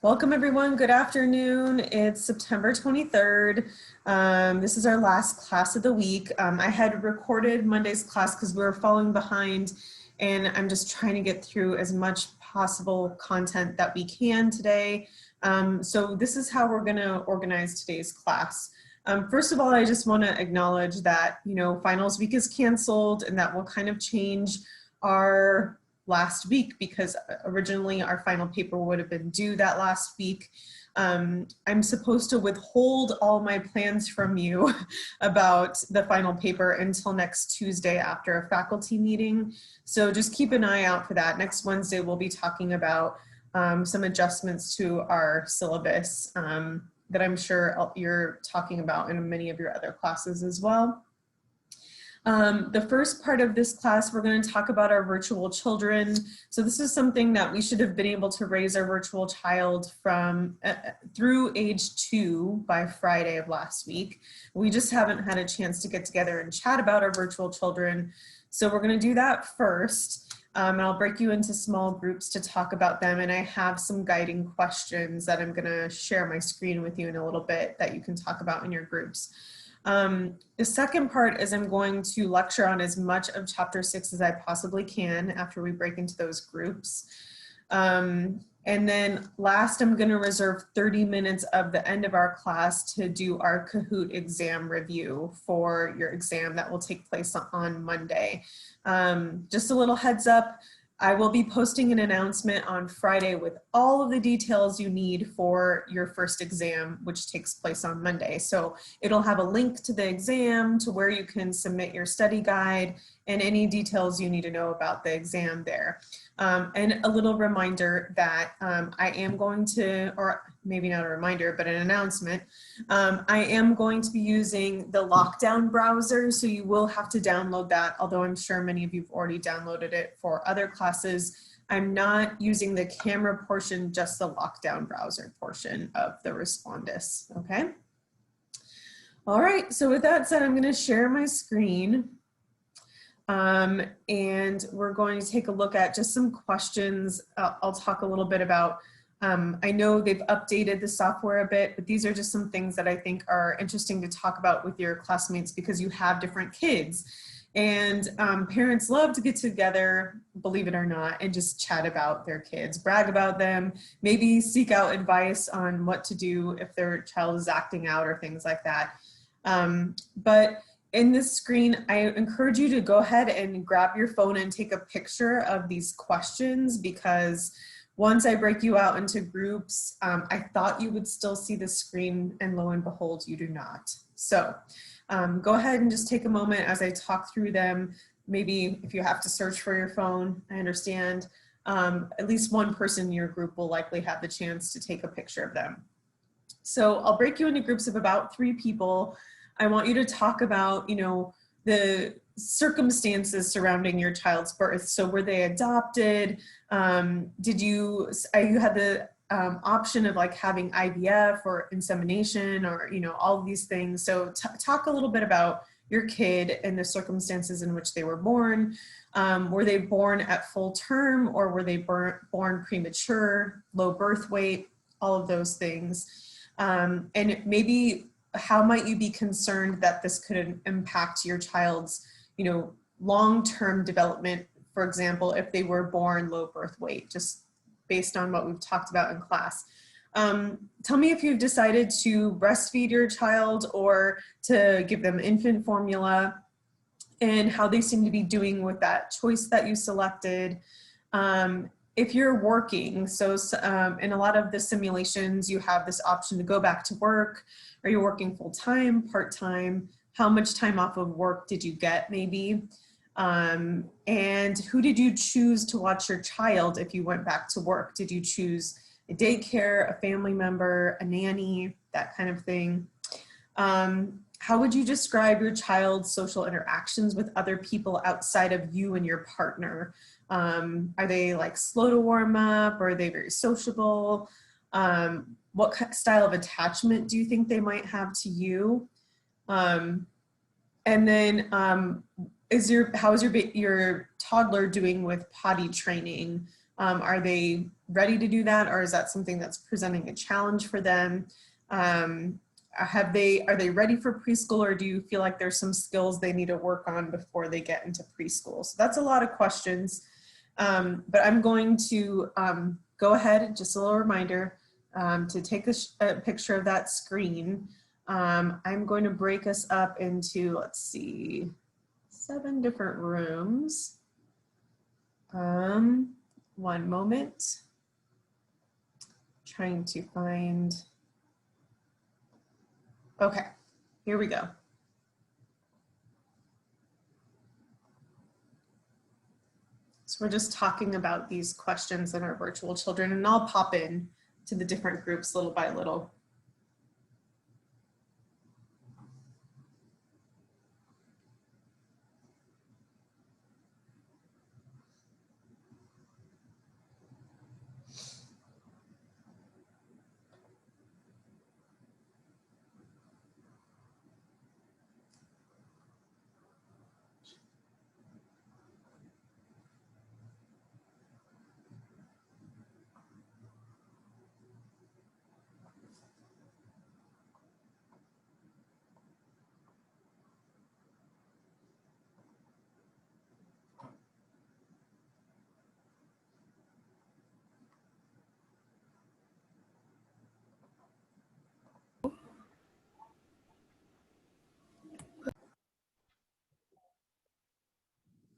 Welcome everyone, good afternoon. It's September 23rd. This is our last class of the week. I had recorded Monday's class because we were falling behind and I'm just trying to get through as much possible content that we can today. So this is how we're gonna organize today's class. First of all, I just wanna acknowledge that, finals week is canceled and that will kind of change our last week because originally our final paper would have been due that last week. I'm supposed to withhold all my plans from you about the final paper until next Tuesday after a faculty meeting. So just keep an eye out for that. Next Wednesday, we'll be talking about some adjustments to our syllabus that I'm sure you're talking about in many of your other classes as well. The first part of this class, we're going to talk about our virtual children. So this is something that we should have been able to raise our virtual child from through age 2 by Friday of last week. We just haven't had a chance to get together and chat about our virtual children. So we're going to do that first. And I'll break you into small groups to talk about them. And I have some guiding questions that I'm going to share my screen with you in a little bit that you can talk about in your groups. The second part is I'm going to lecture on as much of chapter 6 as I possibly can after we break into those groups. And then last, I'm going to reserve 30 minutes of the end of our class to do our Kahoot exam review for your exam that will take place on Monday. Just a little heads up. I will be posting an announcement on Friday with all of the details you need for your first exam, which takes place on Monday. So it'll have a link to the exam, to where you can submit your study guide, and any details you need to know about the exam there. And a little reminder that I am going to, or maybe not a reminder, but an announcement, I am going to be using the lockdown browser, so you will have to download that, although I'm sure many of you have already downloaded it for other classes. I'm not using the camera portion, just the lockdown browser portion of the Respondus, okay? All right, so with that said, I'm gonna share my screen. And we're going to take a look at just some questions. I'll talk a little bit about, I know they've updated the software a bit, but these are just some things that I think are interesting to talk about with your classmates because you have different kids. And parents love to get together, believe it or not, and just chat about their kids, brag about them, maybe seek out advice on what to do if their child is acting out or things like that. But in this screen, I encourage you to go ahead and grab your phone and take a picture of these questions, because once I break you out into groups, I thought you would still see the screen, and lo and behold, you do not. So go ahead and just take a moment as I talk through them. Maybe if you have to search for your phone, I understand. At least one person in your group will likely have the chance to take a picture of them. So I'll break you into groups of about 3 people. I want you to talk about, the circumstances surrounding your child's birth. So were they adopted? You had the option of like having IVF or insemination or, all of these things. So talk a little bit about your kid and the circumstances in which they were born. Were they born at full term, or were they born premature, low birth weight, all of those things. And maybe how might you be concerned that this could impact your child's, long-term development, for example, if they were born low birth weight, just based on what we've talked about in class. Tell me if you've decided to breastfeed your child or to give them infant formula, and how they seem to be doing with that choice that you selected. If you're working, so in a lot of the simulations, you have this option to go back to work. Are you working full-time, part-time? How much time off of work did you get, maybe? And who did you choose to watch your child if you went back to work? Did you choose a daycare, a family member, a nanny, that kind of thing? How would you describe your child's social interactions with other people outside of you and your partner? Are they like slow to warm up, or are they very sociable? What style of attachment do you think they might have to you? And then how is your toddler doing with potty training? Are they ready to do that, or is that something that's presenting a challenge for them? Are they ready for preschool, or do you feel like there's some skills they need to work on before they get into preschool? So that's a lot of questions, but I'm going to go ahead, just a little reminder, to take a picture of that screen. I'm going to break us up into, let's see, 7 different rooms. One moment. Trying to find, okay, here we go. So we're just talking about these questions in our virtual children, and I'll pop in to the different groups little by little.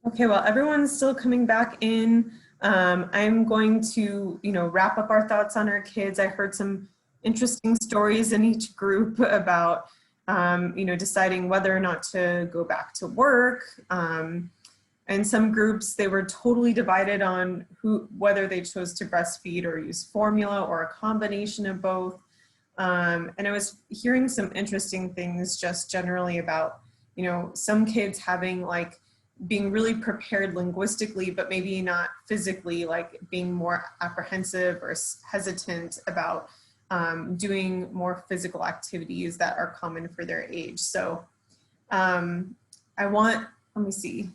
Okay, well, everyone's still coming back in. I'm going to, wrap up our thoughts on our kids. I heard some interesting stories in each group about, deciding whether or not to go back to work. And some groups, they were totally divided on whether they chose to breastfeed or use formula or a combination of both. And I was hearing some interesting things just generally about, some kids having being really prepared linguistically, but maybe not physically, like being more apprehensive or hesitant about doing more physical activities that are common for their age. So let me see.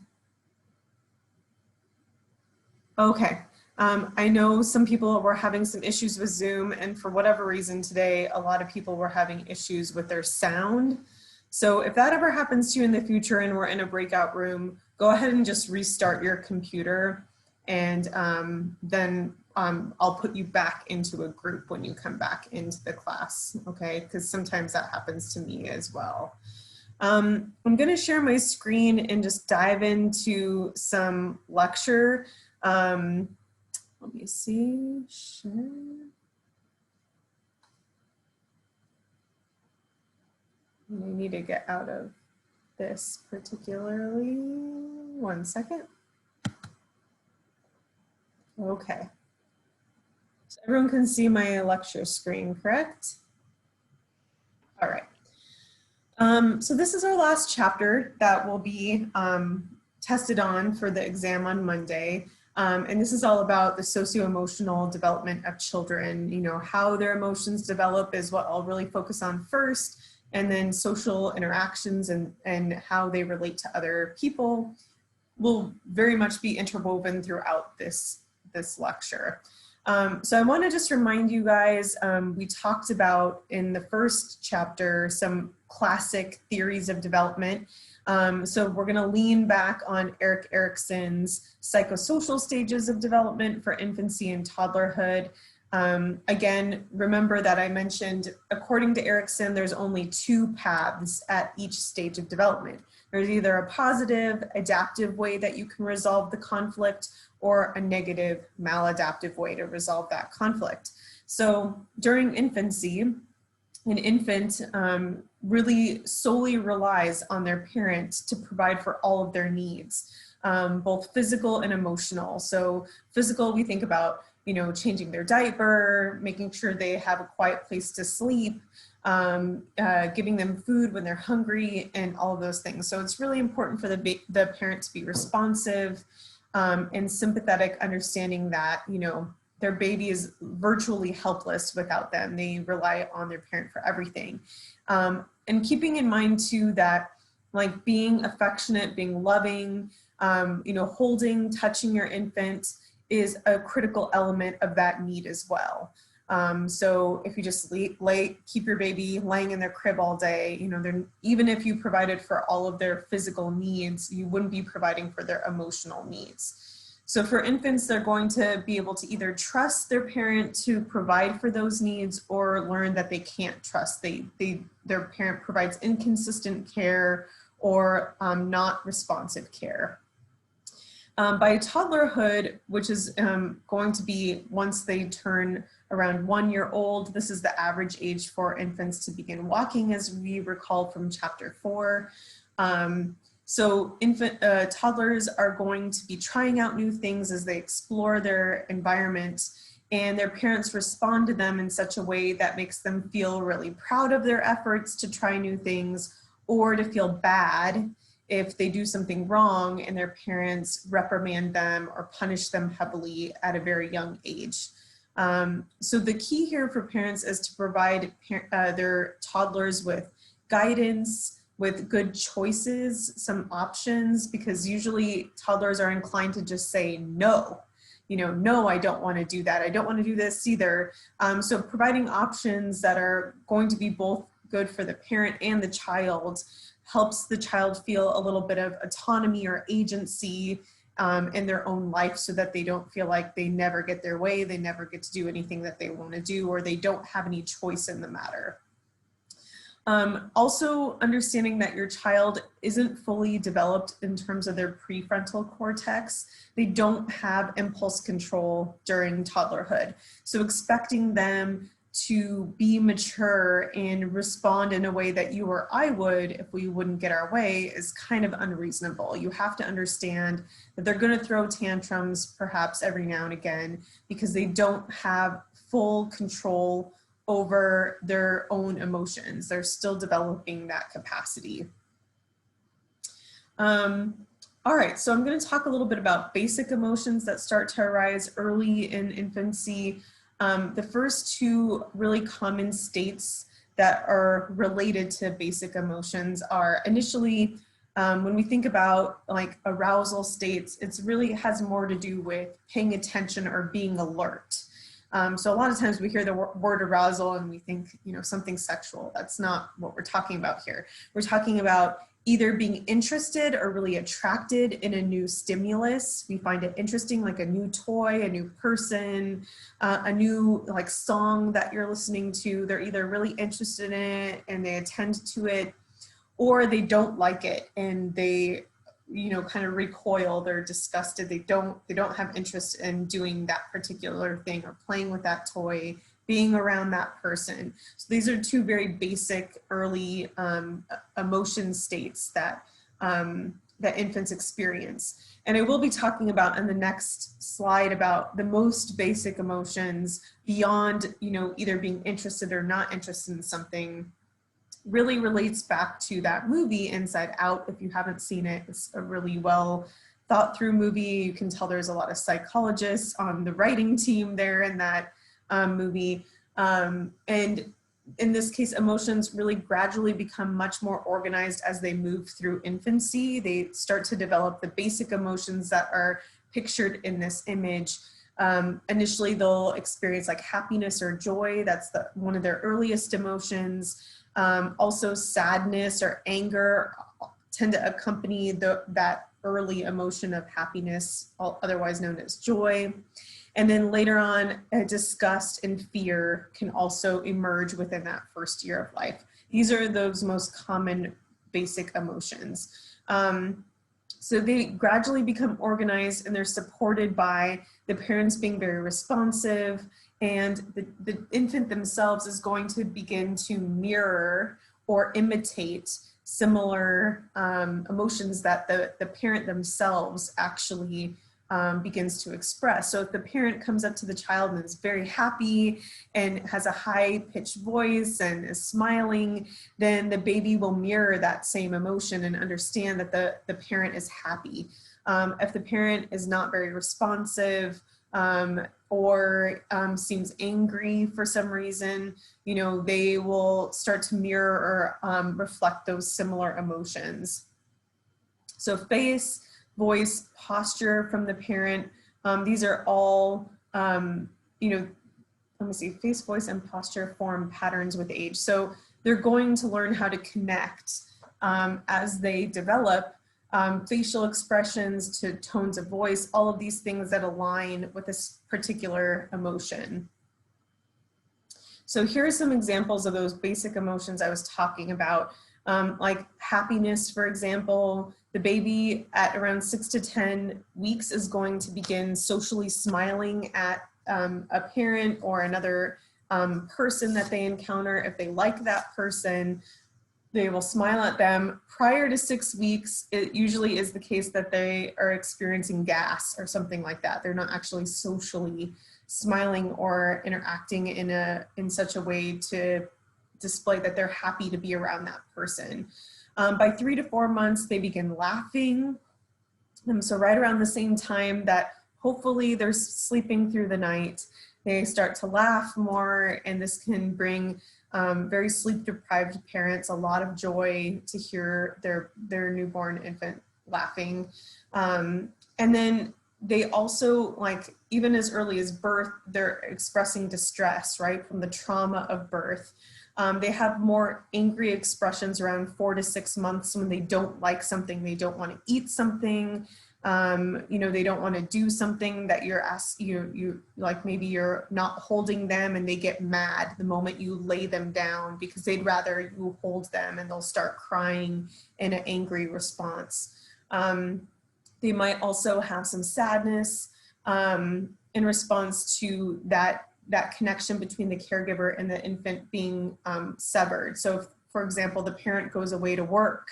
Okay. I know some people were having some issues with Zoom, and for whatever reason today, a lot of people were having issues with their sound. So if that ever happens to you in the future and we're in a breakout room, go ahead and just restart your computer, and then I'll put you back into a group when you come back into the class, okay? Because sometimes that happens to me as well. I'm gonna share my screen and just dive into some lecture. Let me see, sure. I need to get out of this particularly. 1 second. Okay. So everyone can see my lecture screen, correct? All right. So this is our last chapter that will be tested on for the exam on Monday. And this is all about the socio-emotional development of children. How their emotions develop is what I'll really focus on first, and then social interactions and how they relate to other people will very much be interwoven throughout this lecture. So I want to just remind you guys, we talked about in the first chapter some classic theories of development. So we're going to lean back on Erik Erikson's psychosocial stages of development for infancy and toddlerhood. Again, remember that I mentioned, according to Erikson, there's only 2 paths at each stage of development. There's either a positive, adaptive way that you can resolve the conflict, or a negative, maladaptive way to resolve that conflict. So during infancy, an infant really solely relies on their parent to provide for all of their needs, both physical and emotional. So physical, we think about, changing their diaper, making sure they have a quiet place to sleep, giving them food when they're hungry, and all of those things. So it's really important for the parent to be responsive and sympathetic, understanding that, their baby is virtually helpless without them. They rely on their parent for everything. And keeping in mind too that being affectionate, being loving, holding, touching your infant is a critical element of that need as well. So if you just keep your baby laying in their crib all day, you know, even if you provided for all of their physical needs, you wouldn't be providing for their emotional needs. So for infants, they're going to be able to either trust their parent to provide for those needs or learn that they can't trust. Their parent provides inconsistent care or not responsive care. By toddlerhood, which is going to be once they turn around 1 year old, this is the average age for infants to begin walking, as we recall from chapter 4. So toddlers are going to be trying out new things as they explore their environment, and their parents respond to them in such a way that makes them feel really proud of their efforts to try new things, or to feel bad if they do something wrong and their parents reprimand them or punish them heavily at a very young age. So the key here for parents is to provide their toddlers with guidance, with good choices, some options, because usually toddlers are inclined to just say no. You know, no, I don't want to do that. I don't want to do this either. So providing options that are going to be both good for the parent and the child helps the child feel a little bit of autonomy or agency in their own life, so that they don't feel like they never get their way, they never get to do anything that they want to do, or they don't have any choice in the matter. Also understanding that your child isn't fully developed in terms of their prefrontal cortex. They don't have impulse control during toddlerhood. So expecting them to be mature and respond in a way that you or I would if we wouldn't get our way is kind of unreasonable. You have to understand that they're going to throw tantrums perhaps every now and again because they don't have full control over their own emotions. They're still developing that capacity. All right, so I'm going to talk a little bit about basic emotions that start to arise early in infancy. The first two really common states that are related to basic emotions are initially, when we think about like arousal states, it really has more to do with paying attention or being alert. So a lot of times we hear the word arousal and we think, you know, something sexual. That's not what we're talking about here. We're talking about either being interested or really attracted in a new stimulus. We find it interesting, like a new toy, a new person, a new like song that you're listening to. They're either really interested in it and they attend to it, or they don't like it and they, you know, kind of recoil. They're disgusted. They don't have interest in doing that particular thing or playing with that toy, being around that person. So these are two very basic early emotion states that that infants experience. And I will be talking about in the next slide about the most basic emotions beyond, you know, either being interested or not interested in something. Really relates back to that movie Inside Out. If you haven't seen it, it's a really well thought through movie. You can tell there's a lot of psychologists on the writing team there in that movie. And in this case, emotions really gradually become much more organized as they move through infancy. They start to develop the basic emotions that are pictured in this image. Initially, they'll experience like happiness or joy. That's one of their earliest emotions. Also sadness or anger tend to accompany that early emotion of happiness, otherwise known as joy. And then later on, disgust and fear can also emerge within that first year of life. These are those most common basic emotions. So they gradually become organized and they're supported by the parents being very responsive, and the infant themselves is going to begin to mirror or imitate similar emotions that the parent themselves actually begins to express. So if the parent comes up to the child and is very happy and has a high-pitched voice and is smiling, then the baby will mirror that same emotion and understand that the parent is happy. If the parent is not very responsive, or seems angry for some reason, you know, they will start to mirror or reflect those similar emotions. So face, voice, posture from the parent These are all, you know, let me see, face, voice, and posture form patterns with age. So they're going to learn how to connect as they develop facial expressions to tones of voice, all of these things that align with this particular emotion. So here are some examples of those basic emotions I was talking about, like happiness, for example. The baby at around 6 to 10 weeks is going to begin socially smiling at a parent or another person that they encounter. If they like that person, they will smile at them. Prior to 6 weeks, it usually is the case that they are experiencing gas or something like that. They're not actually socially smiling or interacting in such a way to display that they're happy to be around that person. By 3 to 4 months, they begin laughing. So right around the same time that hopefully they're sleeping through the night, they start to laugh more, and this can bring very sleep-deprived parents a lot of joy to hear their newborn infant laughing. And then they also, like, even as early as birth, they're expressing distress, right, from the trauma of birth. They have more angry expressions around 4 to 6 months when they don't like something, they don't want to eat something, you know, they don't want to do something that you're you like, maybe you're not holding them and they get mad the moment you lay them down because they'd rather you hold them, and they'll start crying in an angry response. They might also have some sadness in response to that connection between the caregiver and the infant being severed. So if, for example, the parent goes away to work,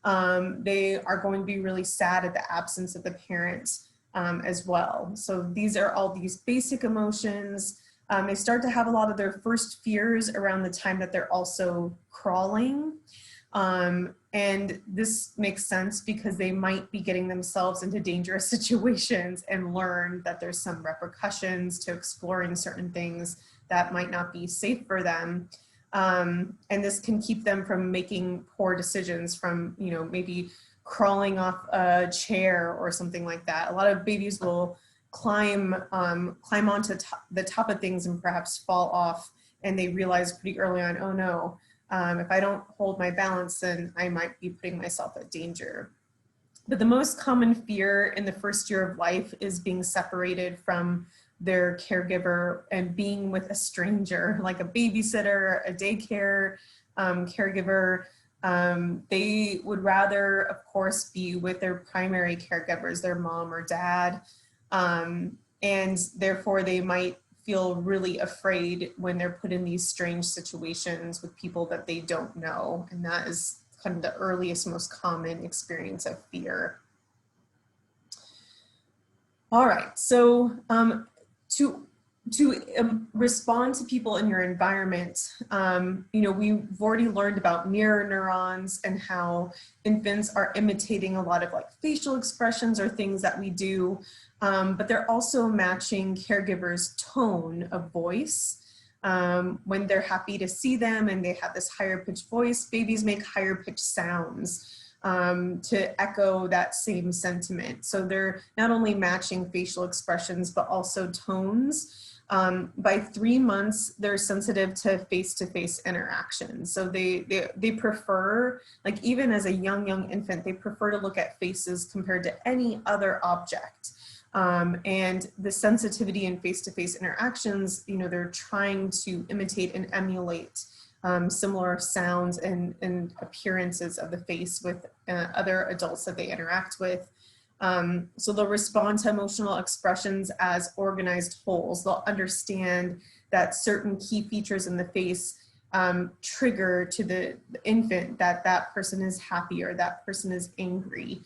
they are going to be really sad at the absence of the parent as well. So these are all these basic emotions. They start to have a lot of their first fears around the time that they're also crawling. And this makes sense because they might be getting themselves into dangerous situations and learn that there's some repercussions to exploring certain things that might not be safe for them. And this can keep them from making poor decisions, from, you know, maybe crawling off a chair or something like that. A lot of babies will climb onto the top of things and perhaps fall off, and they realize pretty early on, oh no, if I don't hold my balance, then I might be putting myself at danger. But the most common fear in the first year of life is being separated from their caregiver and being with a stranger, like a babysitter, a daycare caregiver. They would rather, of course, be with their primary caregivers, their mom or dad, and therefore they might feel really afraid when they're put in these strange situations with people that they don't know. And that is kind of the earliest, most common experience of fear. All right, so to respond to people in your environment, you know, we've already learned about mirror neurons and how infants are imitating a lot of like facial expressions or things that we do, but they're also matching caregivers' tone of voice. When they're happy to see them and they have this higher pitched voice, babies make higher pitched sounds to echo that same sentiment. So they're not only matching facial expressions, but also tones. By 3 months, they're sensitive to face-to-face interaction. So they prefer, like even as a young infant, they prefer to look at faces compared to any other object. And the sensitivity in face-to-face interactions, you know, they're trying to imitate and emulate similar sounds and appearances of the face with other adults that they interact with. So they'll respond to emotional expressions as organized wholes. They'll understand that certain key features in the face trigger to the infant that that person is happy or that person is angry.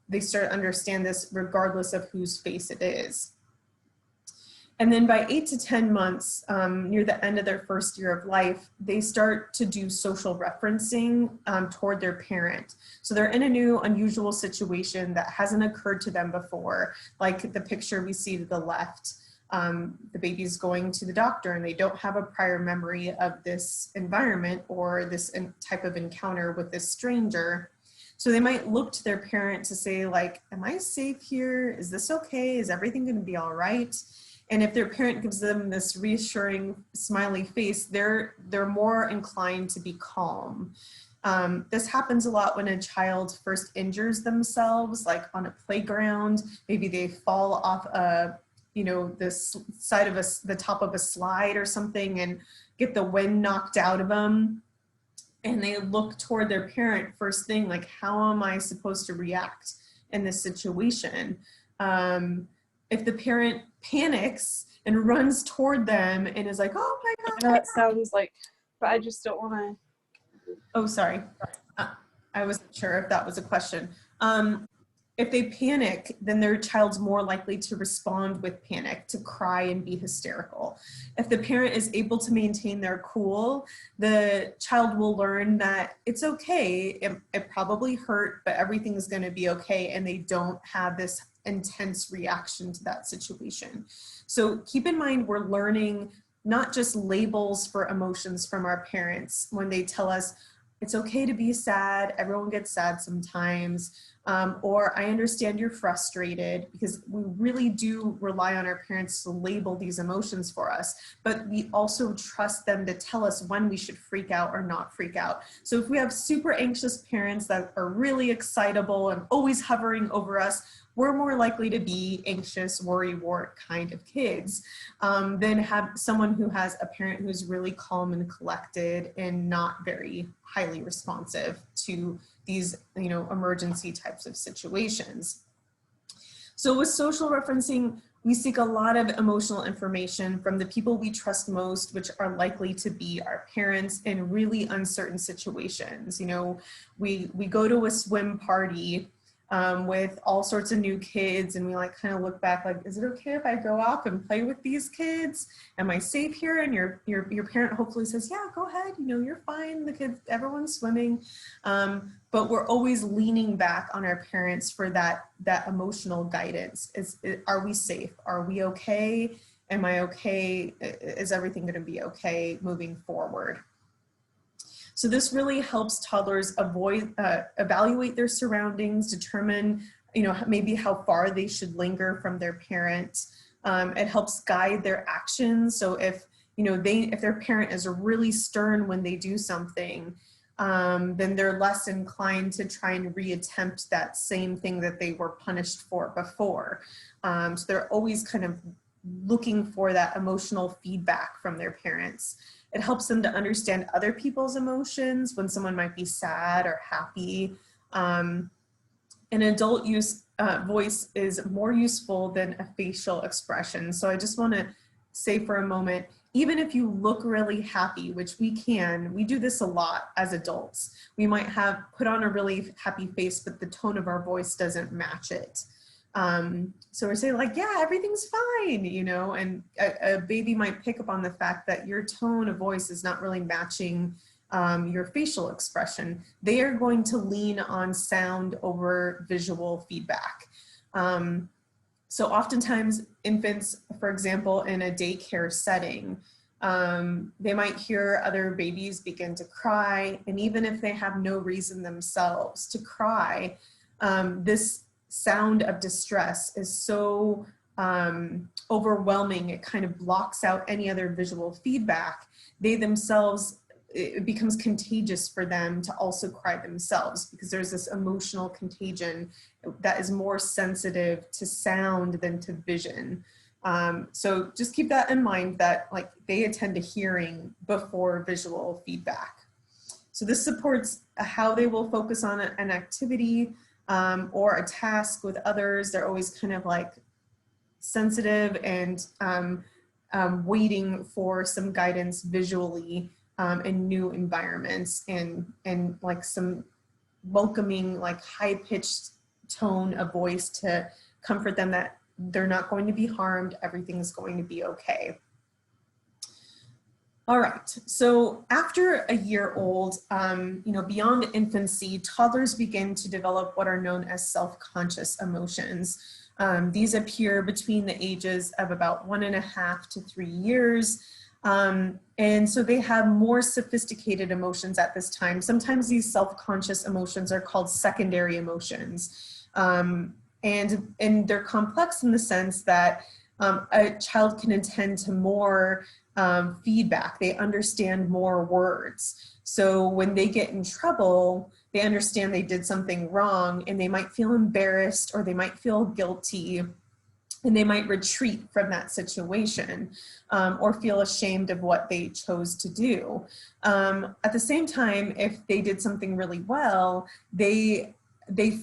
They start to understand this regardless of whose face it is. And then by 8 to 10 months, near the end of their first year of life, they start to do social referencing toward their parent. So they're in a new, unusual situation that hasn't occurred to them before, like the picture we see to the left. The baby's going to the doctor and they don't have a prior memory of this environment or this type of encounter with this stranger. So they might look to their parent to say like, am I safe here? Is this okay? Is everything going to be all right? And if their parent gives them this reassuring smiley face, they're more inclined to be calm. This happens a lot when a child first injures themselves, like on a playground. Maybe they fall off the side of the top of a slide or something and get the wind knocked out of them. And they look toward their parent first thing, like, how am I supposed to react in this situation? If the parent panics and runs toward them and is like, oh my God. I know it sounds like, but I just don't want to. Oh, sorry. I wasn't sure if that was a question. If they panic, then their child's more likely to respond with panic, to cry and be hysterical. If the parent is able to maintain their cool, the child will learn that it's okay. It probably hurt, but everything is going to be okay. And they don't have this intense reaction to that situation. So keep in mind, we're learning not just labels for emotions from our parents when they tell us, it's okay to be sad, everyone gets sad sometimes, or I understand you're frustrated, because we really do rely on our parents to label these emotions for us, but we also trust them to tell us when we should freak out or not freak out. So if we have super anxious parents that are really excitable and always hovering over us, we're more likely to be anxious, worrywart kind of kids than have someone who has a parent who's really calm and collected and not very highly responsive to these, emergency types of situations. So with social referencing, we seek a lot of emotional information from the people we trust most, which are likely to be our parents in really uncertain situations. We go to a swim party with all sorts of new kids, and we kind of look back like, is it okay if I go off and play with these kids? Am I safe here? And your parent hopefully says, yeah, go ahead, you're fine, the kids, everyone's swimming. But we're always leaning back on our parents for that emotional guidance. Are we safe? Are we okay? Am I okay? Is everything going to be okay moving forward? So this really helps toddlers evaluate their surroundings, determine, maybe how far they should linger from their parent. It helps guide their actions. So if their parent is really stern when they do something, then they're less inclined to try and reattempt that same thing that they were punished for before. So they're always kind of looking for that emotional feedback from their parents. It helps them to understand other people's emotions when someone might be sad or happy. An adult voice is more useful than a facial expression. So I just want to say for a moment, even if you look really happy, which we do this a lot as adults. We might have put on a really happy face, but the tone of our voice doesn't match it. So we're saying yeah, everything's fine, and a baby might pick up on the fact that your tone of voice is not really matching your facial expression. They are going to lean on sound over visual feedback. So oftentimes infants, for example, in a daycare setting, they might hear other babies begin to cry, and even if they have no reason themselves to cry, this sound of distress is so overwhelming, it kind of blocks out any other visual feedback. They themselves, it becomes contagious for them to also cry themselves, because there's this emotional contagion that is more sensitive to sound than to vision. So just keep that in mind, that they attend to hearing before visual feedback. So this supports how they will focus on an activity or a task with others. They're always kind of sensitive and waiting for some guidance visually in new environments, and some welcoming, high-pitched tone of voice to comfort them that they're not going to be harmed, everything's going to be okay. All right, so after a year old, beyond infancy, toddlers begin to develop what are known as self-conscious emotions. These appear between the ages of about 1.5 to 3 years. And so they have more sophisticated emotions at this time. Sometimes these self-conscious emotions are called secondary emotions. And they're complex in the sense that a child can attend to more feedback. They understand more words. So when they get in trouble, they understand they did something wrong, and they might feel embarrassed or they might feel guilty, and they might retreat from that situation or feel ashamed of what they chose to do. At the same time, if they did something really well, they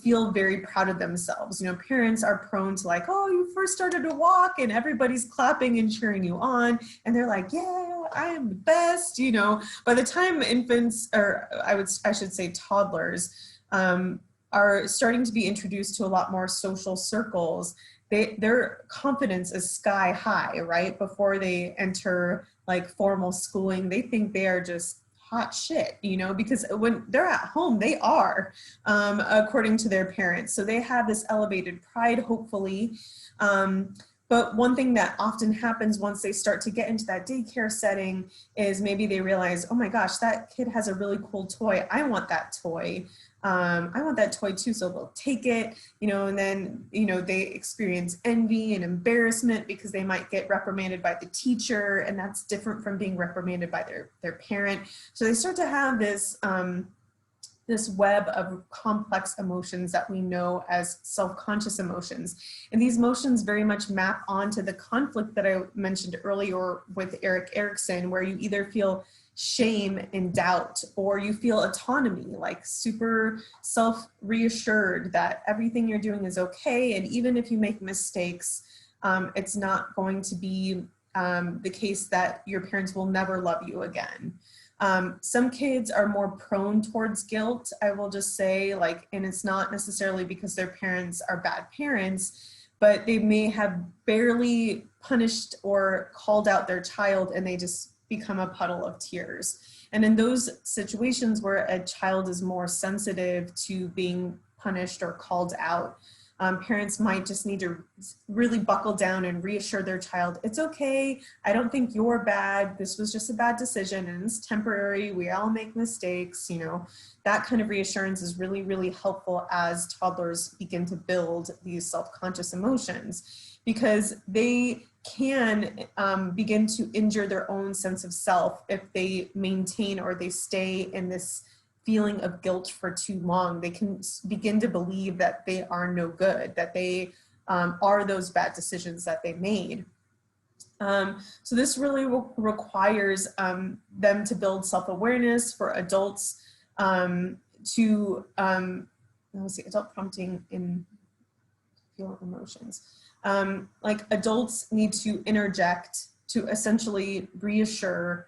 feel very proud of themselves. You know, parents are prone to like, oh, you first started to walk and everybody's clapping and cheering you on. And they're like, yeah, I am the best. You know, by the time infants, or I should say toddlers, are starting to be introduced to a lot more social circles, their confidence is sky high, right? Before they enter like formal schooling, they think they are just hot shit, you know, because when they're at home, they are, according to their parents. So they have this elevated pride, hopefully. But one thing that often happens once they start to get into that daycare setting is maybe they realize, oh my gosh, that kid has a really cool toy. I want that toy. I want that toy too, so they'll take it, you know, and then, you know, they experience envy and embarrassment because they might get reprimanded by the teacher, and that's different from being reprimanded by their parent. So they start to have this, this web of complex emotions that we know as self-conscious emotions. And these emotions very much map onto the conflict that I mentioned earlier with Erik Erikson, where you either feel shame and doubt, or you feel autonomy, like super self-reassured that everything you're doing is okay. And even if you make mistakes, it's not going to be the case that your parents will never love you again. Some kids are more prone towards guilt, I will just say, like, and it's not necessarily because their parents are bad parents, but they may have barely punished or called out their child and they just become a puddle of tears. And in those situations where a child is more sensitive to being punished or called out, parents might just need to really buckle down and reassure their child, it's okay, I don't think you're bad, this was just a bad decision and it's temporary, we all make mistakes, you know. That kind of reassurance is really, really helpful as toddlers begin to build these self-conscious emotions, because they can begin to injure their own sense of self if they maintain or they stay in this feeling of guilt for too long. They can begin to believe that they are no good, that they are those bad decisions that they made. So this really requires them to build self-awareness. For adults to, let's see, adult prompting in feel emotions. Like adults need to interject to essentially reassure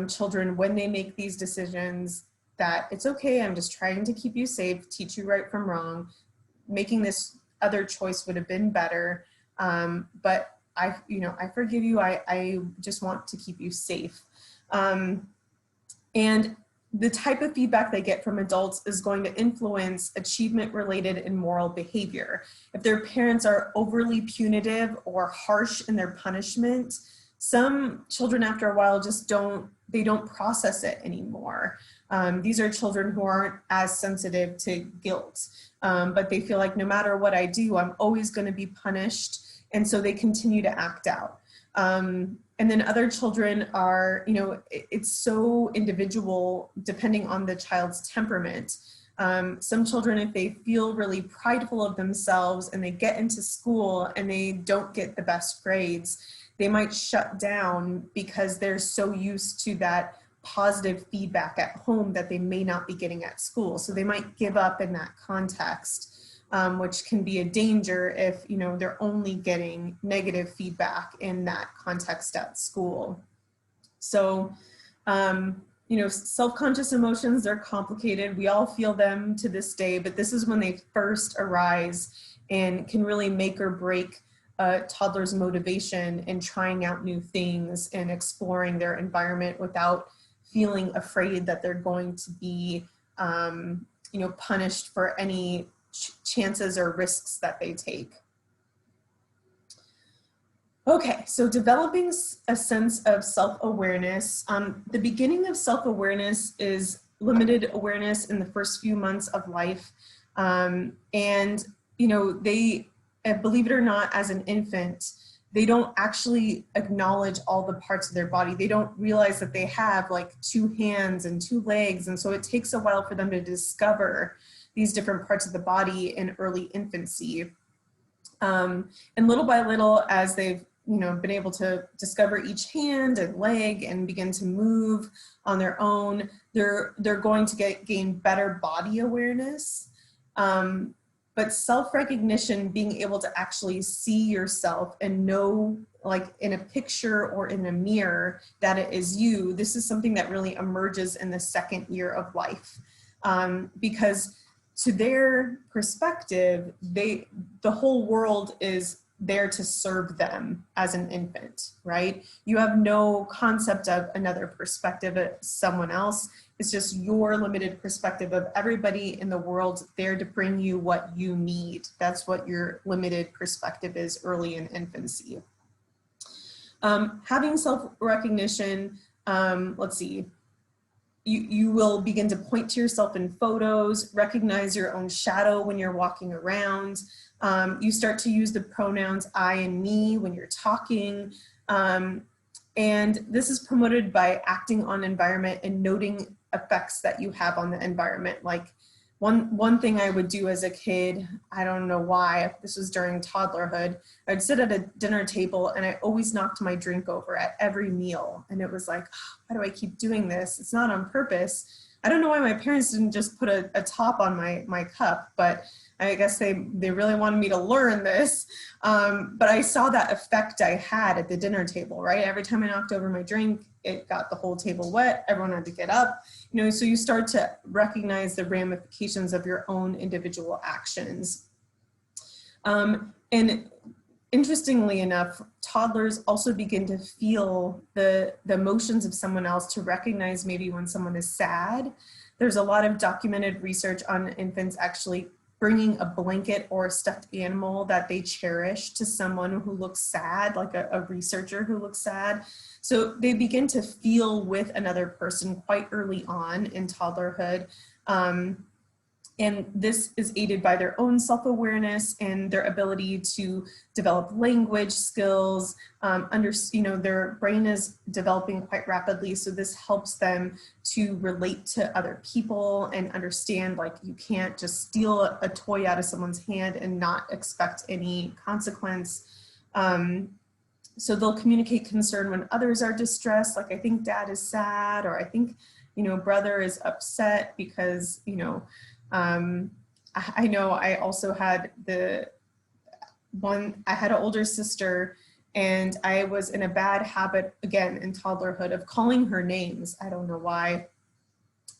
children when they make these decisions that it's okay, I'm just trying to keep you safe, teach you right from wrong. Making this other choice would have been better, but I forgive you, I just want to keep you safe. And the type of feedback they get from adults is going to influence achievement-related and moral behavior. If their parents are overly punitive or harsh in their punishment, some children after a while just don't process it anymore. These are children who aren't as sensitive to guilt, but they feel like no matter what I do, I'm always going to be punished, and so they continue to act out. And then other children are, you know, it's so individual depending on the child's temperament. Some children, if they feel really prideful of themselves and they get into school and they don't get the best grades, they might shut down because they're so used to that positive feedback at home that they may not be getting at school. So they might give up in that context, which can be a danger if, you know, they're only getting negative feedback in that context at school. So, you know, self-conscious emotions, they're complicated. We all feel them to this day, but this is when they first arise and can really make or break a toddler's motivation in trying out new things and exploring their environment without feeling afraid that they're going to be, you know, punished for any chances or risks that they take. Okay, so developing a sense of self-awareness. The beginning of self-awareness is limited awareness in the first few months of life. And, you know, they, believe it or not, as an infant, they don't actually acknowledge all the parts of their body. They don't realize that they have like 2 hands and 2 legs. And so it takes a while for them to discover these different parts of the body in early infancy. And little by little, as they've been able to discover each hand and leg and begin to move on their own, they're going to gain better body awareness. But self-recognition, being able to actually see yourself and know, like in a picture or in a mirror, that it is you, this is something that really emerges in the 2nd year of life. Because to their perspective, the whole world is there to serve them as an infant, right? You have no concept of another perspective of someone else. It's just your limited perspective of everybody in the world there to bring you what you need. That's what your limited perspective is early in infancy. Having self-recognition, let's see, you will begin to point to yourself in photos, recognize your own shadow when you're walking around. You start to use the pronouns I and me when you're talking. And this is promoted by acting on environment and noting effects that you have on the environment. Like one thing I would do as a kid, I don't know why, this was during toddlerhood, I'd sit at a dinner table and I always knocked my drink over at every meal. And it was like, oh, why do I keep doing this? It's not on purpose. I don't know why my parents didn't just put a top on my cup, but I guess they really wanted me to learn this. But I saw that effect I had at the dinner table, right? Every time I knocked over my drink, it got the whole table wet. Everyone had to get up, so you start to recognize the ramifications of your own individual actions. And interestingly enough, toddlers also begin to feel the emotions of someone else, to recognize maybe when someone is sad. There's a lot of documented research on infants actually bringing a blanket or a stuffed animal that they cherish to someone who looks sad, like a researcher who looks sad. So they begin to feel with another person quite early on in toddlerhood. And this is aided by their own self-awareness and their ability to develop language skills. Their brain is developing quite rapidly, so this helps them to relate to other people and understand, like, you can't just steal a toy out of someone's hand and not expect any consequence. So they'll communicate concern when others are distressed, like, I think dad is sad, or I think, brother is upset because, I know I also had I had an older sister, and I was in a bad habit, again, in toddlerhood, of calling her names. I don't know why.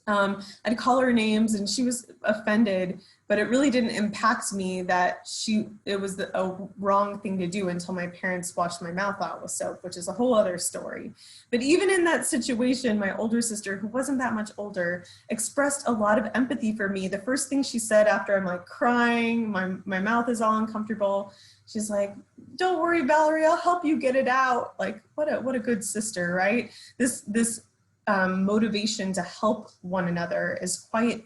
I'd call her names and she was offended, but it really didn't impact me that it was a wrong thing to do until my parents washed my mouth out with soap, which is a whole other story. But even in that situation, my older sister, who wasn't that much older, expressed a lot of empathy for me. The first thing she said after I'm like crying, my mouth is all uncomfortable, she's like, "Don't worry, Valerie, I'll help you get it out." Like, what a good sister, right? This motivation to help one another is quite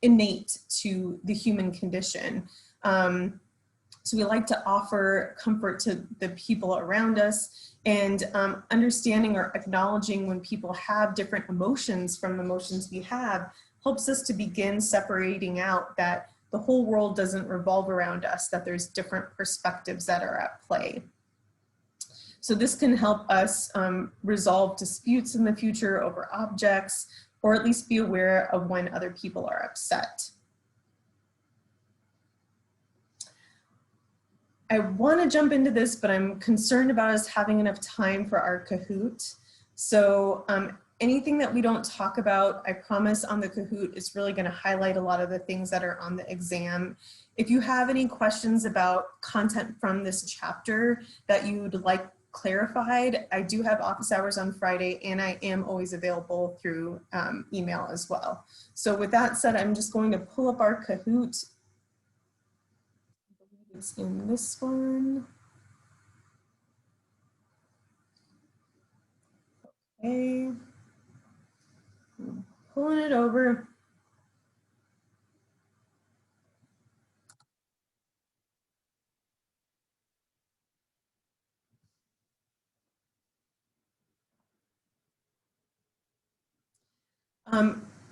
innate to the human condition. So we like to offer comfort to the people around us, and understanding or acknowledging when people have different emotions from emotions we have helps us to begin separating out that the whole world doesn't revolve around us, that there's different perspectives that are at play. So this can help us resolve disputes in the future over objects, or at least be aware of when other people are upset. I want to jump into this, but I'm concerned about us having enough time for our Kahoot. So anything that we don't talk about, I promise on the Kahoot, is really going to highlight a lot of the things that are on the exam. If you have any questions about content from this chapter that you'd like clarified, I do have office hours on Friday, and I am always available through email as well. So with that said, I'm just going to pull up our Kahoot. I believe it's in this one. Okay. Pulling it over.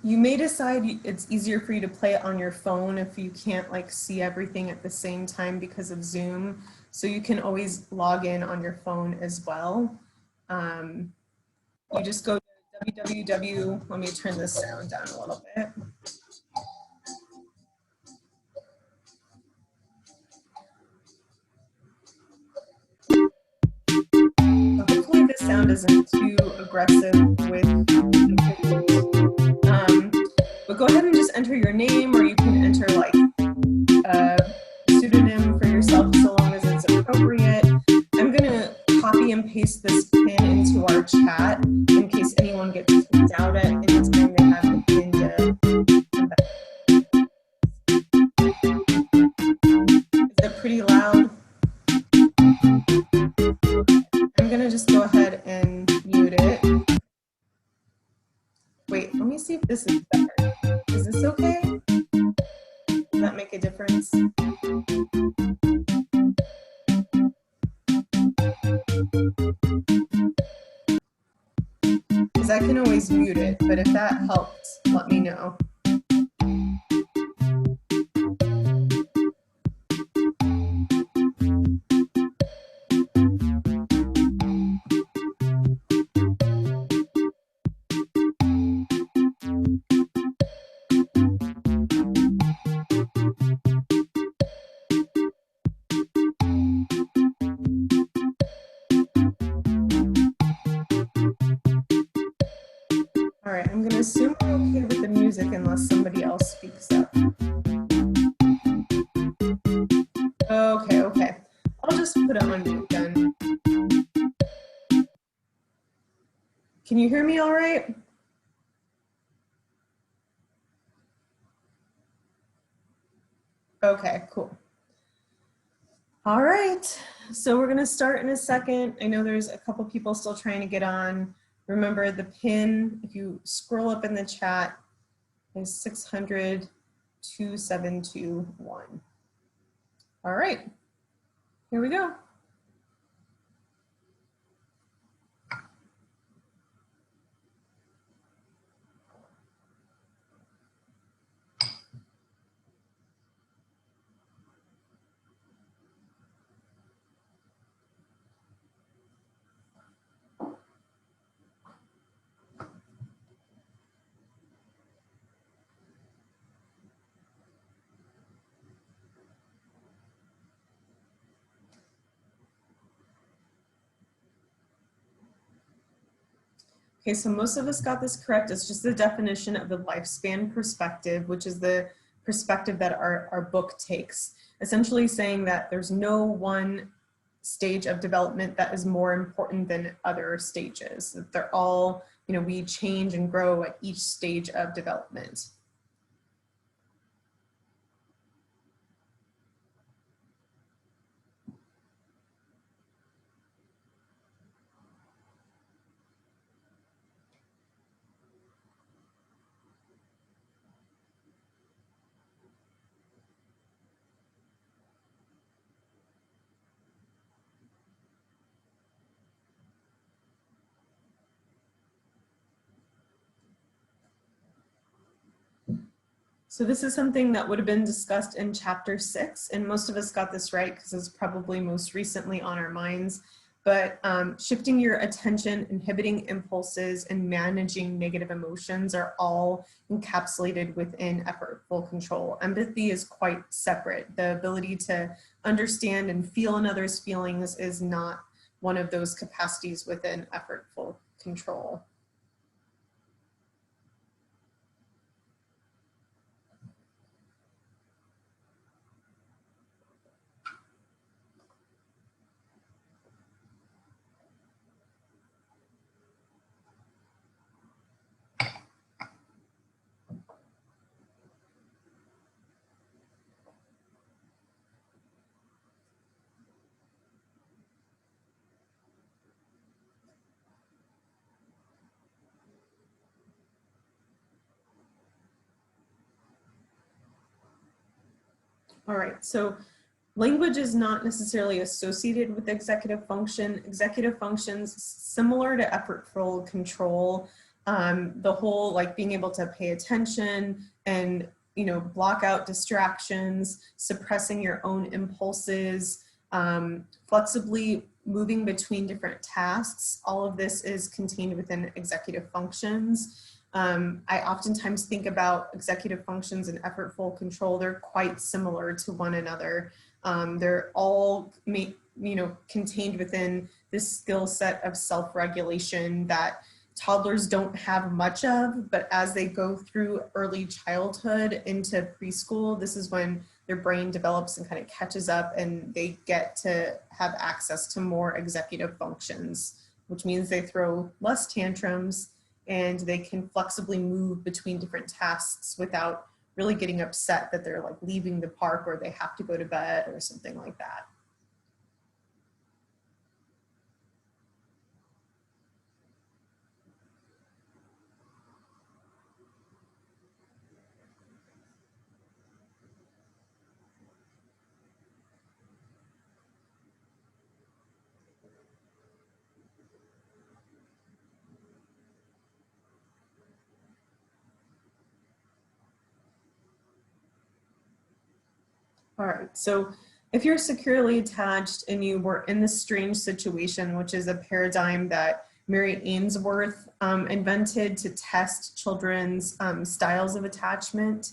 You may decide it's easier for you to play it on your phone if you can't like see everything at the same time because of Zoom. So you can always log in on your phone as well. You just go to www. Let me turn this sound down a little bit. So hopefully this sound isn't too aggressive with Kahoot. But go ahead and just enter your name, or you can enter like a pseudonym for yourself so long as it's appropriate. I'm gonna copy and paste this pin into our chat in case anyone gets kicked out at any time they have the pin to come back. Is it pretty loud? I'm gonna just go ahead and mute it. Wait, let me see if this is better. Is this okay? Does that make a difference? Because I can always mute it, but if that helps, let me know. All right, I'm gonna assume we're okay with the music unless somebody else speaks up. Okay. I'll just put it on mute then. Can you hear me all right? Okay, cool. All right, so we're gonna start in a second. I know there's a couple people still trying to get on. Remember the pin, if you scroll up in the chat, is 600-2721. All right, here we go. Okay, so most of us got this correct. It's just the definition of the lifespan perspective, which is the perspective that our book takes. Essentially saying that there's no one stage of development that is more important than other stages. That they're all, we change and grow at each stage of development. So this is something that would have been discussed in chapter 6, and most of us got this right because it's probably most recently on our minds. But shifting your attention, inhibiting impulses, and managing negative emotions are all encapsulated within effortful control. Empathy is quite separate. The ability to understand and feel another's feelings is not one of those capacities within effortful control. All right, so language is not necessarily associated with executive function. Executive functions similar to effortful control. The whole like being able to pay attention and block out distractions, suppressing your own impulses, flexibly moving between different tasks. All of this is contained within executive functions. I oftentimes think about executive functions and effortful control. They're quite similar to one another. They're all contained within this skill set of self-regulation that toddlers don't have much of, but as they go through early childhood into preschool, this is when their brain develops and kind of catches up and they get to have access to more executive functions, which means they throw less tantrums and they can flexibly move between different tasks without really getting upset that they're like leaving the park or they have to go to bed or something like that. All right, so if you're securely attached and you were in this strange situation, which is a paradigm that Mary Ainsworth invented to test children's styles of attachment,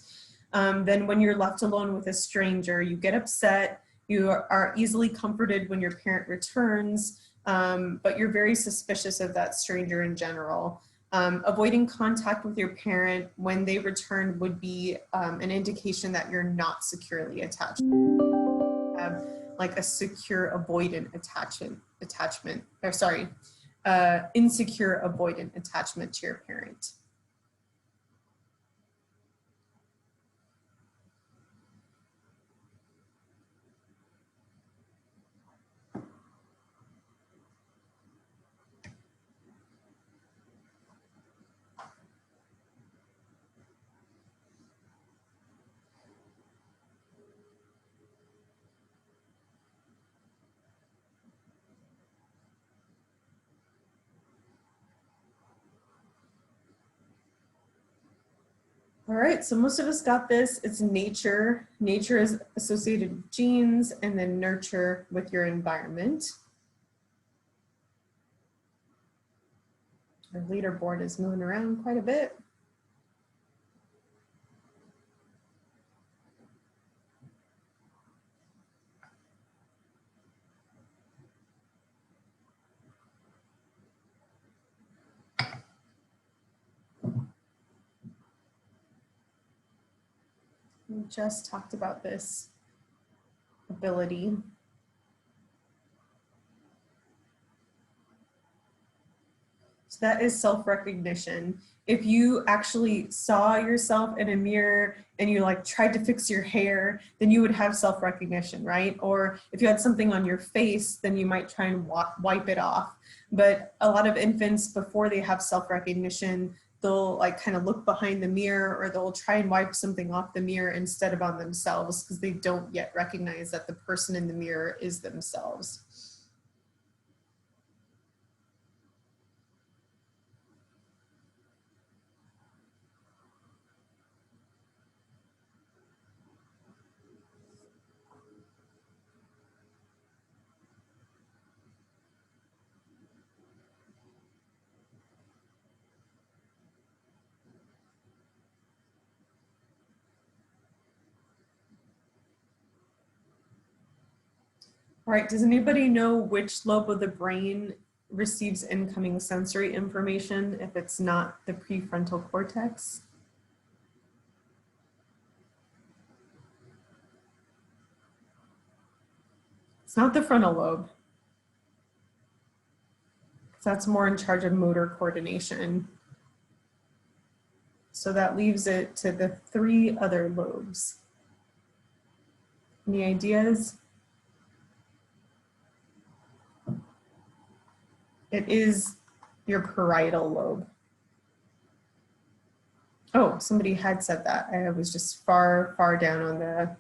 then when you're left alone with a stranger, you get upset, you are easily comforted when your parent returns, but you're very suspicious of that stranger in general. Avoiding contact with your parent when they return would be an indication that you're not securely attached. Like a secure avoidant insecure avoidant attachment to your parent. All right, so most of us got this. It's nature. Nature is associated with genes, and then nurture with your environment. Our leaderboard is moving around quite a bit. We just talked about this ability. So that is self-recognition. If you actually saw yourself in a mirror and you like tried to fix your hair, then you would have self-recognition, right? Or if you had something on your face, then you might try and wipe it off. But a lot of infants, before they have self-recognition, they'll like kind of look behind the mirror or they'll try and wipe something off the mirror instead of on themselves because they don't yet recognize that the person in the mirror is themselves. All right, does anybody know which lobe of the brain receives incoming sensory information if it's not the prefrontal cortex? It's not the frontal lobe. That's more in charge of motor coordination. So that leaves it to the 3 other lobes. Any ideas? It is your parietal lobe. Oh, somebody had said that. I was just far down on the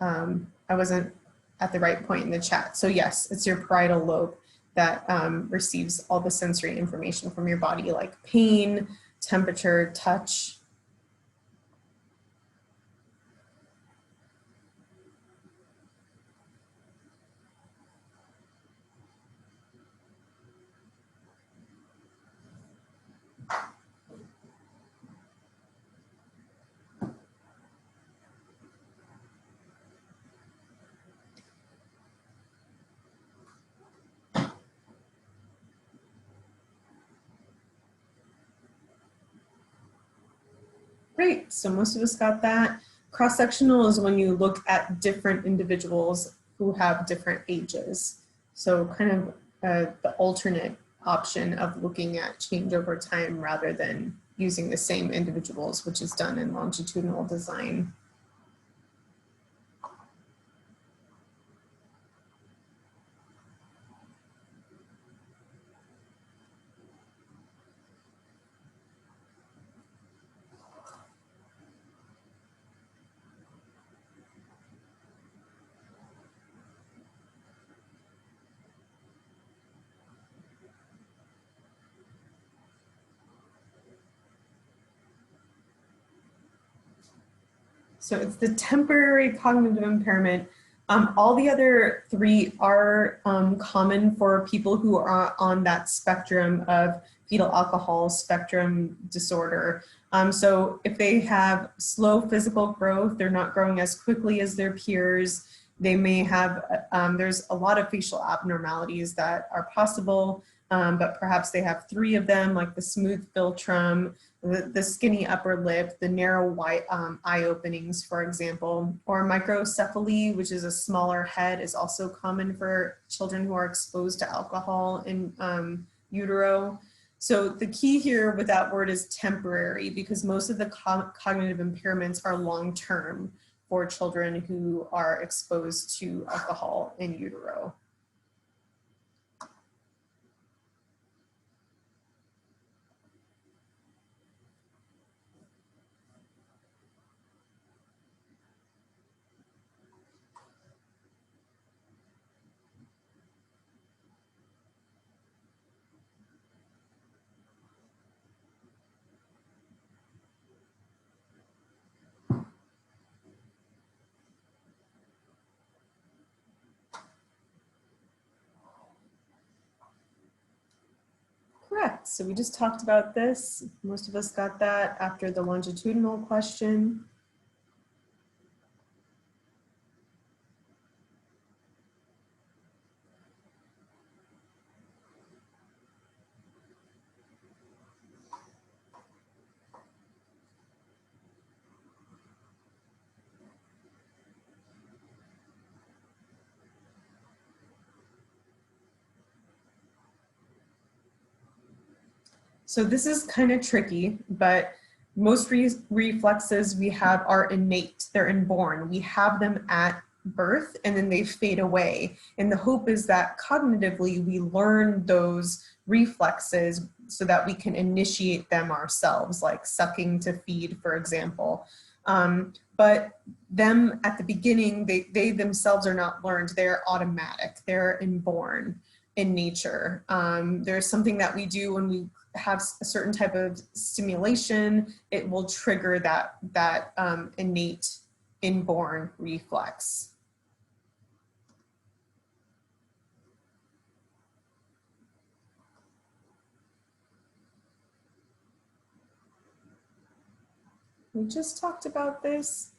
I wasn't at the right point in the chat. So yes, it's your parietal lobe that receives all the sensory information from your body, like pain, temperature, touch. Great, so most of us got that. Cross-sectional is when you look at different individuals who have different ages. So kind of the alternate option of looking at change over time rather than using the same individuals, which is done in longitudinal design. So it's the temporary cognitive impairment. All the other three are common for people who are on that spectrum of fetal alcohol spectrum disorder. So if they have slow physical growth, they're not growing as quickly as their peers, they may have, there's a lot of facial abnormalities that are possible, but perhaps they have three of them, like the smooth philtrum, the skinny upper lip, the narrow white eye openings, for example, or microcephaly, which is a smaller head, is also common for children who are exposed to alcohol in utero. So the key here with that word is temporary, because most of the cognitive impairments are long-term for children who are exposed to alcohol in utero. Correct. So we just talked about this. Most of us got that after the longitudinal question. So this is kind of tricky, but most reflexes we have are innate, they're inborn. We have them at birth and then they fade away. And the hope is that cognitively we learn those reflexes so that we can initiate them ourselves, like sucking to feed, for example. But them at the beginning, they themselves are not learned, they're automatic, they're inborn in nature. There's something that we do when we have a certain type of stimulation, it will trigger that innate inborn reflex. We just talked about this.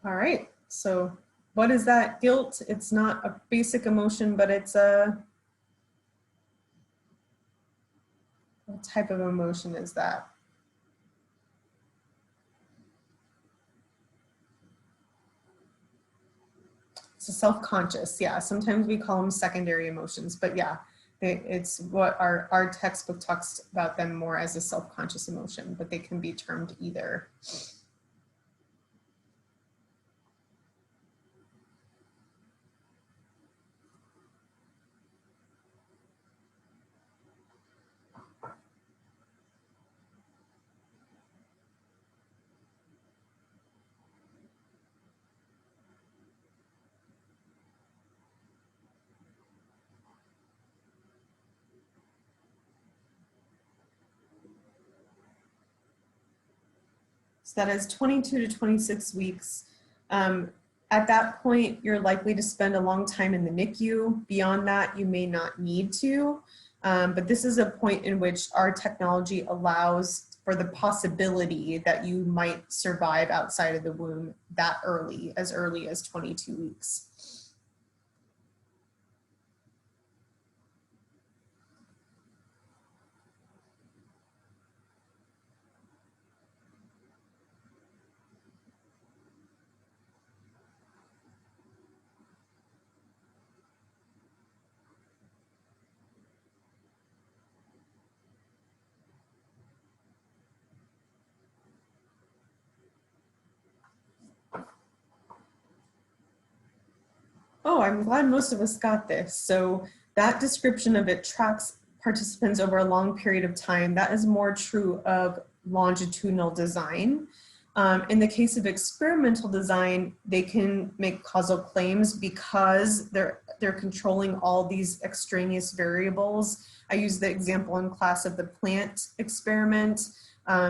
All right, so what is that guilt? It's not a basic emotion, but it's what type of emotion is that? It's a self-conscious, yeah. Sometimes we call them secondary emotions, but yeah, it's what our textbook talks about them more as a self-conscious emotion, but they can be termed either. So that is 22 to 26 weeks. At that point, you're likely to spend a long time in the NICU. Beyond that, you may not need to. But this is a point in which our technology allows for the possibility that you might survive outside of the womb that early as 22 weeks. Oh, I'm glad most of us got this. So that description of it tracks participants over a long period of time. That is more true of longitudinal design. In the case of experimental design, they can make causal claims because they're controlling all these extraneous variables. I use the example in class of the plant experiment.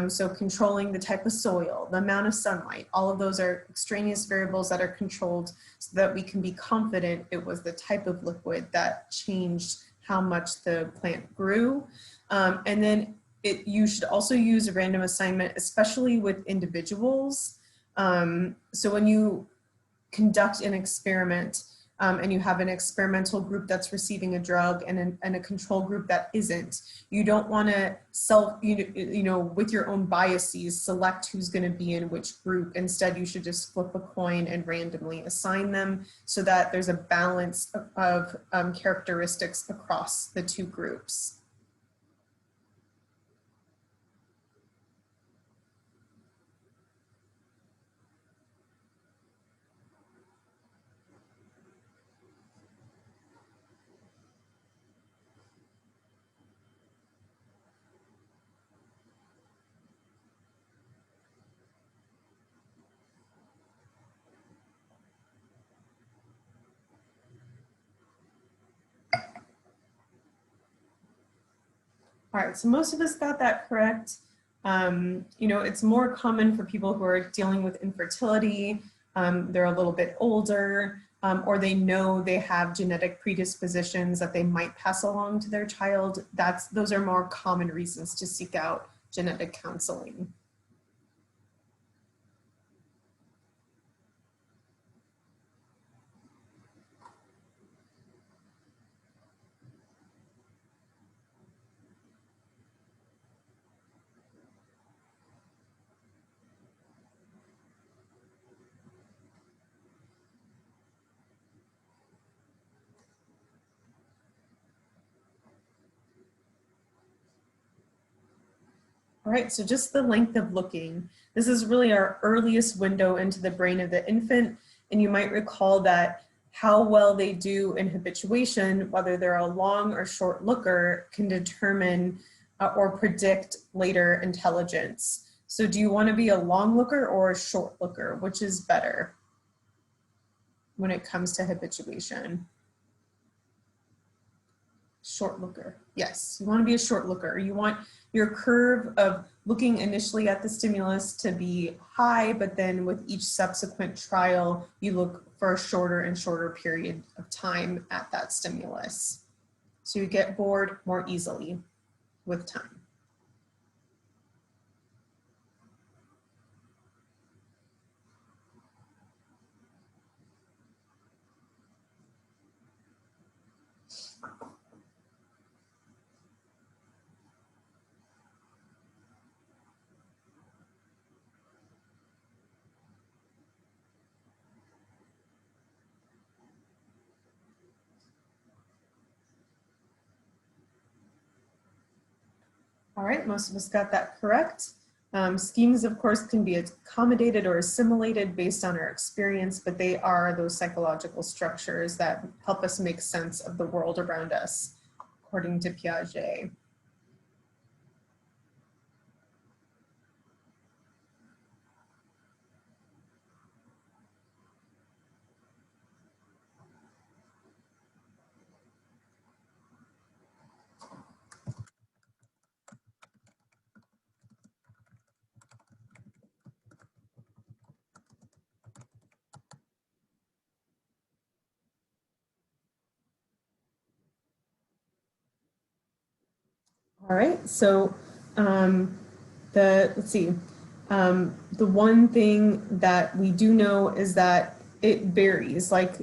So controlling the type of soil, the amount of sunlight, all of those are extraneous variables that are controlled so that we can be confident it was the type of liquid that changed how much the plant grew. And then you should also use a random assignment, especially with individuals. So when you conduct an experiment and you have an experimental group that's receiving a drug and a control group that isn't, you don't want to with your own biases, select who's going to be in which group. Instead, you should just flip a coin and randomly assign them so that there's a balance of characteristics across the two groups. All right, so most of us got that correct. It's more common for people who are dealing with infertility. They're a little bit older, or they know they have genetic predispositions that they might pass along to their child. Those are more common reasons to seek out genetic counseling. All right, so just the length of looking. This is really our earliest window into the brain of the infant. And you might recall that how well they do in habituation, whether they're a long or short looker, can determine or predict later intelligence. So do you want to be a long looker or a short looker? Which is better when it comes to habituation? Short looker. Yes, you want to be a short looker. You want your curve of looking initially at the stimulus to be high, but then with each subsequent trial, you look for a shorter and shorter period of time at that stimulus. So you get bored more easily with time. All right, most of us got that correct. Schemes, of course, can be accommodated or assimilated based on our experience, but they are those psychological structures that help us make sense of the world around us, according to Piaget. All right, so let's see. The one thing that we do know is that it varies. Like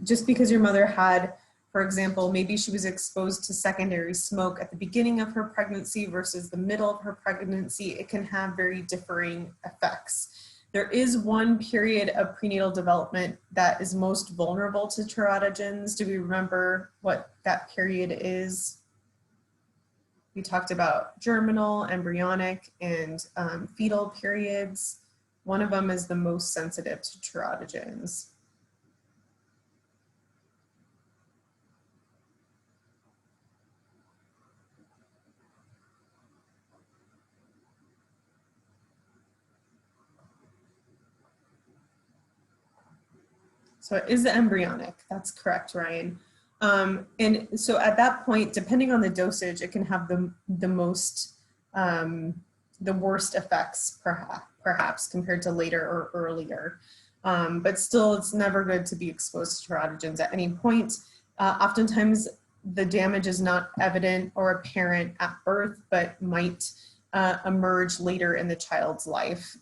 just because your mother had, for example, maybe she was exposed to secondary smoke at the beginning of her pregnancy versus the middle of her pregnancy, it can have very differing effects. There is one period of prenatal development that is most vulnerable to teratogens. Do we remember what that period is? We talked about germinal, embryonic, and fetal periods. One of them is the most sensitive to teratogens. So it is the embryonic. That's correct, Ryan. And so at that point, depending on the dosage, it can have the most, the worst effects perhaps compared to later or earlier. But still, it's never good to be exposed to teratogens at any point. Oftentimes, the damage is not evident or apparent at birth, but might emerge later in the child's life.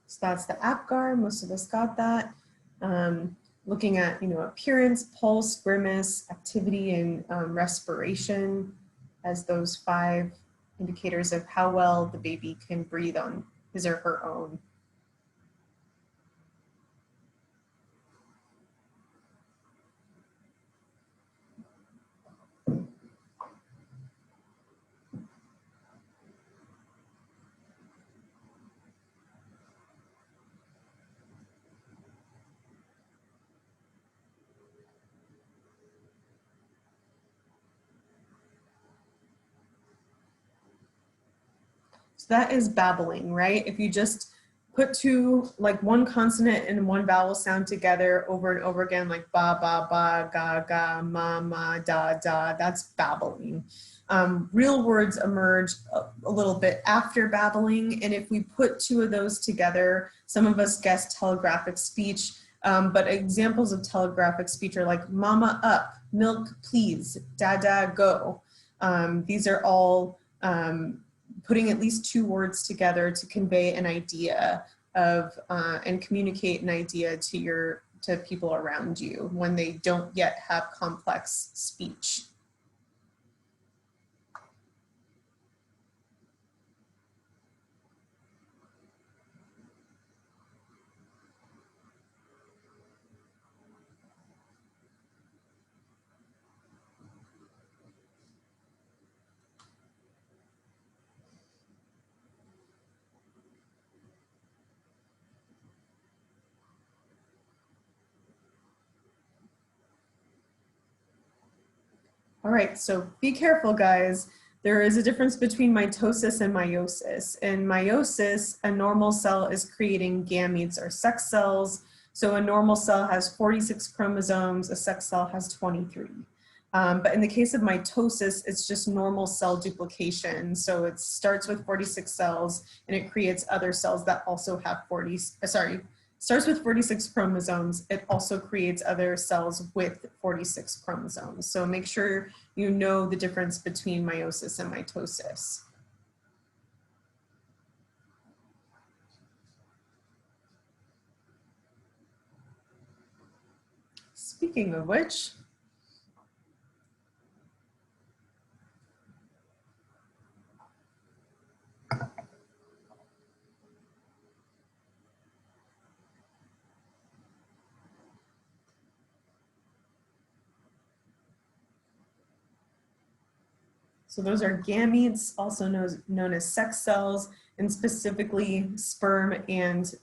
So that's the APGAR. Most of us got that. Looking at, appearance, pulse, grimace, activity, and respiration as those 5 indicators of how well the baby can breathe on his or her own. So that is babbling, right? If you just put one consonant and one vowel sound together over and over again, like ba, ba, ba, ga, ga, ma, ma, da, da, that's babbling. Real words emerge a little bit after babbling. And if we put 2 of those together, some of us guessed telegraphic speech, but examples of telegraphic speech are like mama up, milk please, dada go. These are all putting at least 2 words together to convey an idea of and communicate an idea to people around you when they don't yet have complex speech. All right, so be careful, guys. There is a difference between mitosis and meiosis. In meiosis, a normal cell is creating gametes or sex cells. So a normal cell has 46 chromosomes, a sex cell has 23. But in the case of mitosis, it's just normal cell duplication. So it starts with 46 cells and it creates other cells that also have starts with 46 chromosomes. It also creates other cells with 46 chromosomes. So make sure you know the difference between meiosis and mitosis. Speaking of which, so those are gametes, also known as sex cells, and specifically sperm and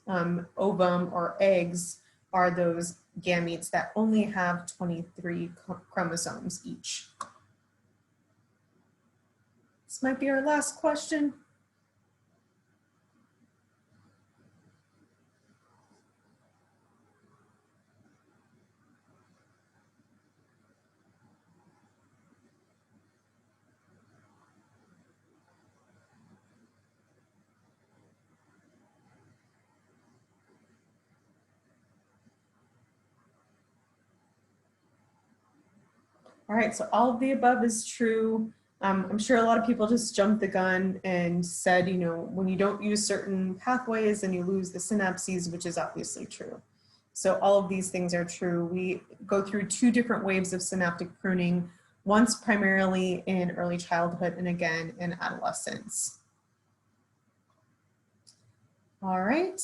ovum or eggs are those gametes that only have 23 chromosomes each. This might be our last question. All right, so all of the above is true. I'm sure a lot of people just jumped the gun and said, you know, when you don't use certain pathways, then you lose the synapses, which is obviously true. So all of these things are true. We go through 2 different waves of synaptic pruning, once primarily in early childhood and again in adolescence. All right,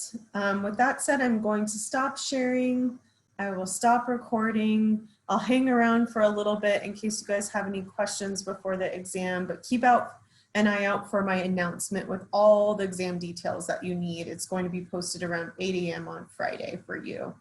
with that said, I'm going to stop sharing. I will stop recording. I'll hang around for a little bit in case you guys have any questions before the exam, but keep an eye out for my announcement with all the exam details that you need. It's going to be posted around 8 a.m. on Friday for you.